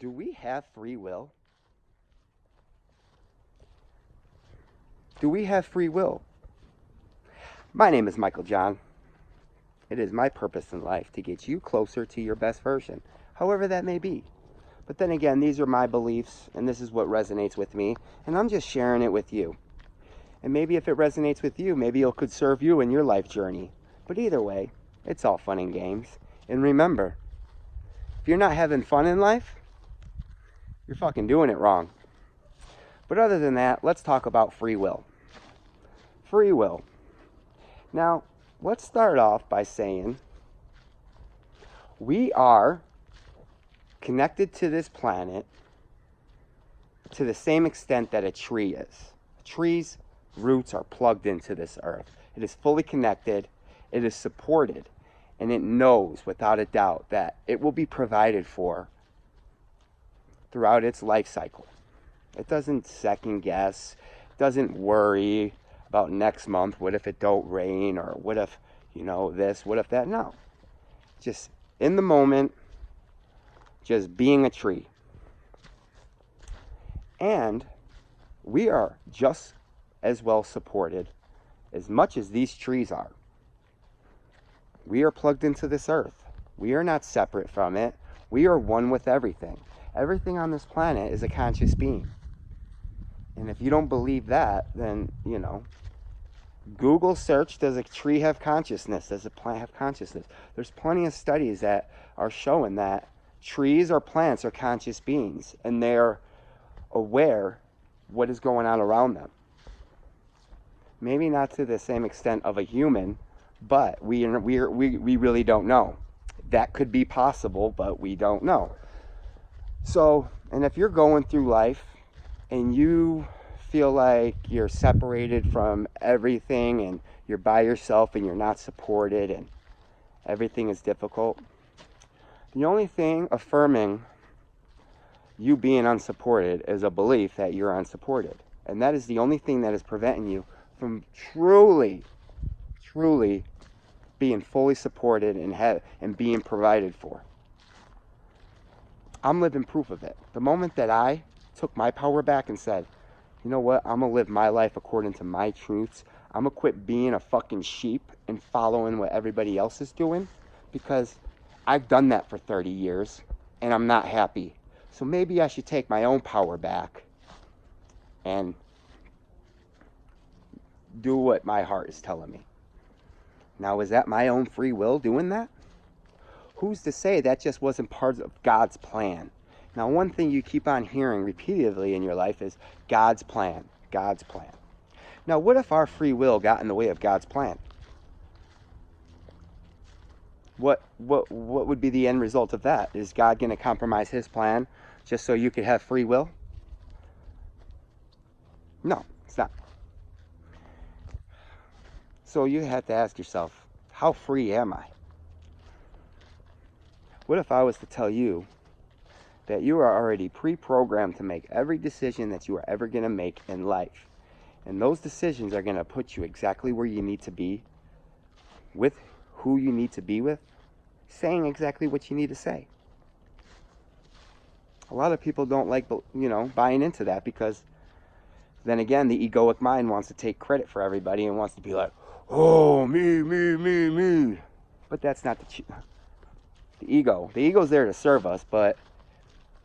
Do we have free will? Do we have free will? My name is Michael John. It is my purpose in life to get you closer to your best version, however that may be. But then again, these are my beliefs, and this is what resonates with me, and I'm just sharing it with you. And maybe if it resonates with you, maybe it could serve you in your life journey. But either way, it's all fun and games. And remember, if you're not having fun in life, you're fucking doing it wrong. But other than that, let's talk about free will. Free will. Now, let's start off by saying we are connected to this planet to the same extent that a tree is. A tree's roots are plugged into this earth. It is fully connected, it is supported, and it knows without a doubt that it will be provided for throughout its life cycle. It doesn't second guess, doesn't worry about next month, what if it don't rain, or what if, this, what if that. No. Just in the moment, just being a tree. And we are just as well supported as much as these trees are. We are plugged into this earth. We are not separate from it. We are one with everything. Everything on this planet is a conscious being. And if you don't believe that, then, Google search, does a tree have consciousness? Does a plant have consciousness? There's plenty of studies that are showing that trees or plants are conscious beings, and they're aware what is going on around them. Maybe not to the same extent of a human, but we really don't know. That could be possible, but we don't know. So, and if you're going through life and you feel like you're separated from everything and you're by yourself and you're not supported and everything is difficult, the only thing affirming you being unsupported is a belief that you're unsupported. And that is the only thing that is preventing you from truly being fully supported and being provided for. I'm living proof of it. The moment that I took my power back and said, you know what, I'm going to live my life according to my truths. I'm going to quit being a fucking sheep and following what everybody else is doing, because I've done that for 30 years and I'm not happy. So maybe I should take my own power back and do what my heart is telling me. Now, is that my own free will doing that? Who's to say that just wasn't part of God's plan? Now, one thing you keep on hearing repeatedly in your life is God's plan, God's plan. Now, what if our free will got in the way of God's plan? What would be the end result of that? Is God going to compromise his plan just so you could have free will? No, it's not. So you have to ask yourself, how free am I? What if I was to tell you that you are already pre-programmed to make every decision that you are ever going to make in life? And those decisions are going to put you exactly where you need to be, with who you need to be with, saying exactly what you need to say. A lot of people don't like, buying into that, because then again, the egoic mind wants to take credit for everybody and wants to be like, oh, me. But that's not the ego. The ego's there to serve us, but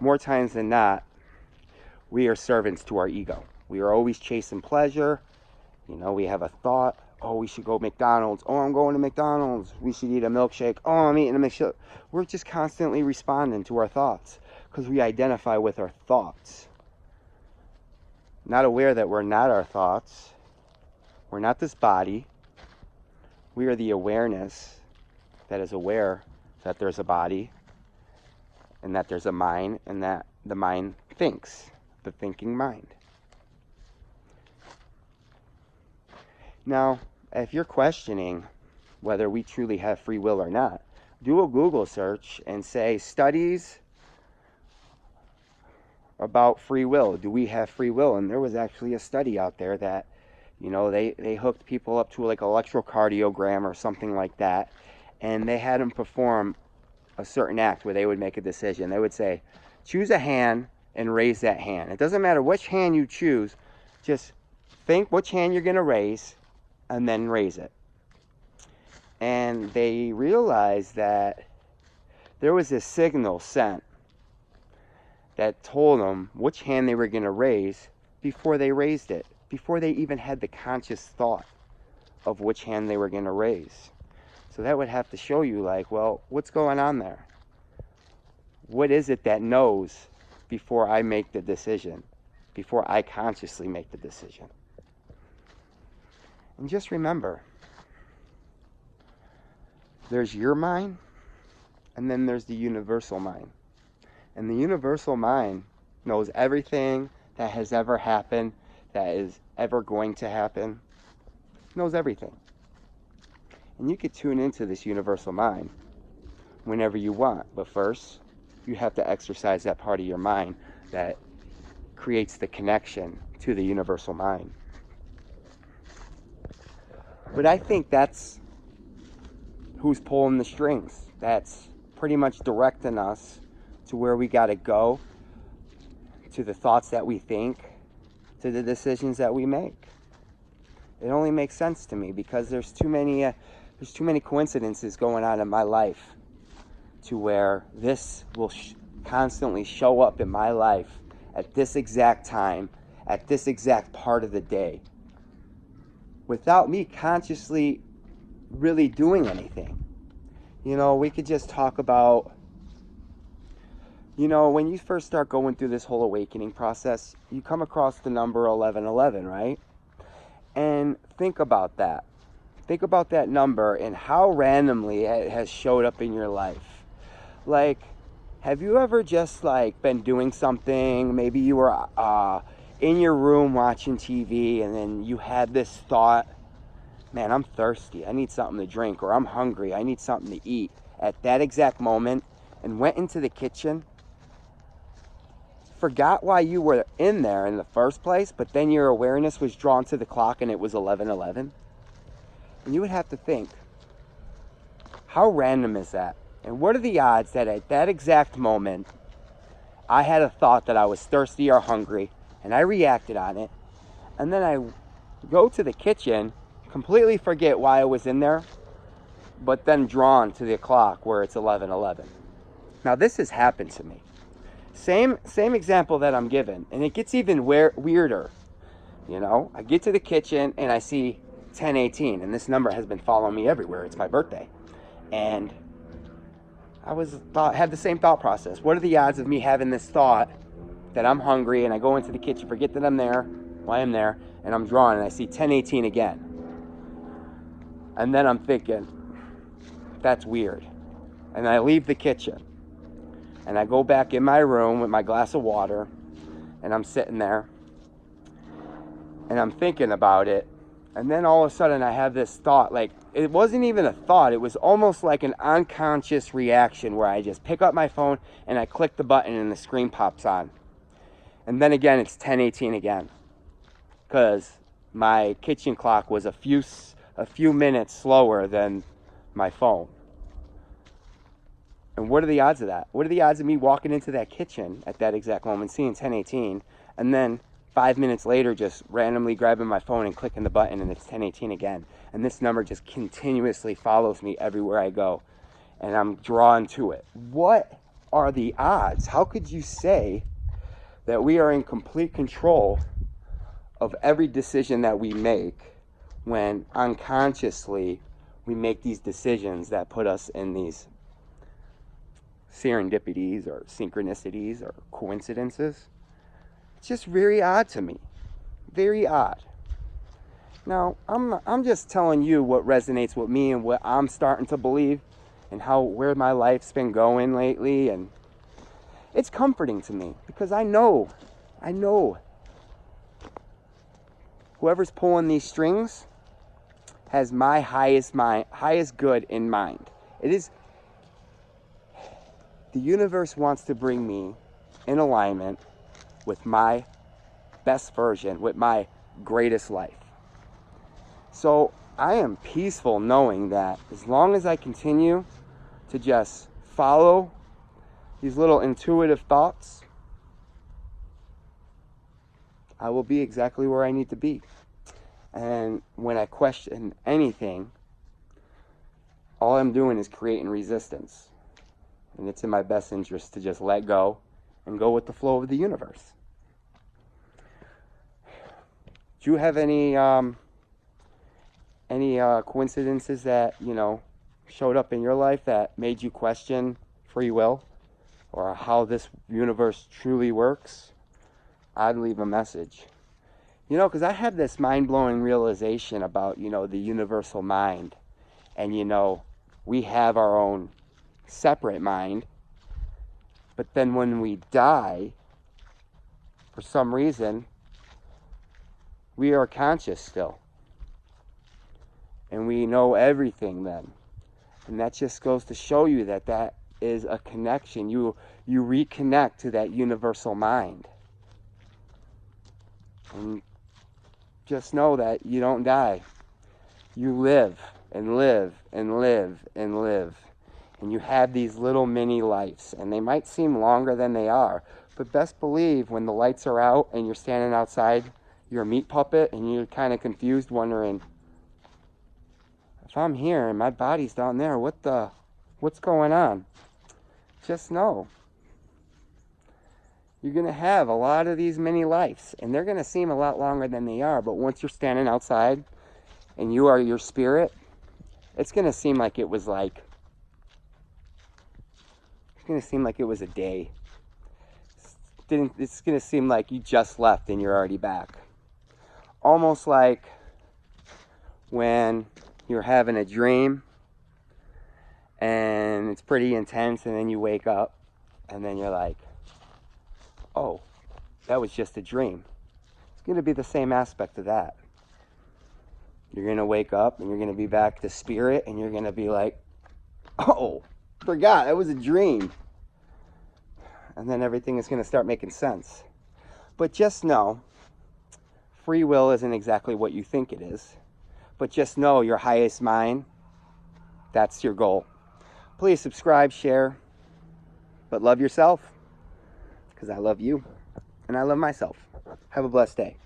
more times than not, we are servants to our ego. We are always chasing pleasure. We have a thought, oh, we should go McDonald's. Oh, I'm going to McDonald's. We should eat a milkshake. Oh, I'm eating a milkshake. We're just constantly responding to our thoughts because we identify with our thoughts. Not aware that we're not our thoughts. We're not this body. We are the awareness that is aware that there's a body and that there's a mind and that the mind thinks, the thinking mind. Now, if you're questioning whether we truly have free will or not, do a Google search and say studies about free will. Do we have free will? And there was actually a study out there that, they hooked people up to like electrocardiogram or something like that, and they had them perform a certain act where they would make a decision. They would say, choose a hand and raise that hand. It doesn't matter which hand you choose, just think which hand you're going to raise and then raise it. And they realized that there was this signal sent that told them which hand they were going to raise before they raised it, before they even had the conscious thought of which hand they were going to raise. So that would have to show you, like, well, what's going on there? What is it that knows before I make the decision, before I consciously make the decision? And just remember, there's your mind, and then there's the universal mind. And the universal mind knows everything that has ever happened, that is ever going to happen. It knows everything. And you could tune into this universal mind whenever you want. But first, you have to exercise that part of your mind that creates the connection to the universal mind. But I think that's who's pulling the strings. That's pretty much directing us to where we got to go, to the thoughts that we think, to the decisions that we make. It only makes sense to me because there's too many coincidences going on in my life to where this will constantly show up in my life at this exact time, at this exact part of the day, without me consciously really doing anything. You know, we could just talk about, you know, when you first start going through this whole awakening process, you come across the number 1111, right? And think about that. Think about that number and how randomly it has showed up in your life. Like, have you ever just like been doing something? Maybe you were in your room watching TV and then you had this thought, man, I'm thirsty. I need something to drink, or I'm hungry. I need something to eat at that exact moment, and went into the kitchen, forgot why you were in there in the first place, but then your awareness was drawn to the clock and it was 11:11. And you would have to think, how random is that? And what are the odds that at that exact moment, I had a thought that I was thirsty or hungry, and I reacted on it, and then I go to the kitchen, completely forget why I was in there, but then drawn to the clock where it's 11:11. Now this has happened to me. Same example that I'm given, and it gets even weirder. You know, I get to the kitchen and I see 1018, and this number has been following me everywhere. It's my birthday, and had the same thought process. What are the odds of me having this thought that I'm hungry, and I go into the kitchen, forget that I'm there, why I'm there, and I'm drawn and I see 1018 again. And then I'm thinking, that's weird. And I leave the kitchen and I go back in my room with my glass of water, and I'm sitting there and I'm thinking about it. And then all of a sudden I have this thought, like it wasn't even a thought, it was almost like an unconscious reaction where I just pick up my phone and I click the button and the screen pops on. And then again, it's 1018 again, because my kitchen clock was a few minutes slower than my phone. And what are the odds of that? What are the odds of me walking into that kitchen at that exact moment, seeing 1018, and then 5 minutes later just randomly grabbing my phone and clicking the button and it's 1018 again? And this number just continuously follows me everywhere I go, and I'm drawn to it. What are the odds? How could you say that we are in complete control of every decision that we make when unconsciously we make these decisions that put us in these serendipities or synchronicities or coincidences? It's just very odd to me. Very odd. Now, I'm just telling you what resonates with me and what I'm starting to believe and where my life's been going lately, and it's comforting to me because I know whoever's pulling these strings has my highest good in mind. It is the universe wants to bring me in alignment with my best version, with my greatest life. So I am peaceful knowing that as long as I continue to just follow these little intuitive thoughts, I will be exactly where I need to be. And when I question anything, all I'm doing is creating resistance. And it's in my best interest to just let go and go with the flow of the universe. Do you have any coincidences that, showed up in your life that made you question free will or how this universe truly works? I'd leave a message. Because I had this mind-blowing realization about, the universal mind. And, we have our own separate mind. But then when we die, for some reason, we are conscious still. And we know everything then. And that just goes to show you that is a connection. You reconnect to that universal mind. And just know that you don't die. You live and live and live and live. And you have these little mini lives. And they might seem longer than they are. But best believe when the lights are out and you're standing outside your meat puppet and you're kind of confused, wondering, if I'm here and my body's down there, what's going on? Just know you're going to have a lot of these mini lives, and they're going to seem a lot longer than they are. But once you're standing outside and you are your spirit, it's going to seem like it was a day. It's going to seem like you just left and you're already back. Almost like when you're having a dream and it's pretty intense, and then you wake up and then you're like, oh, that was just a dream. It's going to be the same aspect of that. You're going to wake up and you're going to be back to spirit, and you're going to be like, oh, forgot, that was a dream. And then everything is going to start making sense. But just know, free will isn't exactly what you think it is. But just know your highest mind, that's your goal. Please subscribe, share, but love yourself, because I love you and I love myself. Have a blessed day.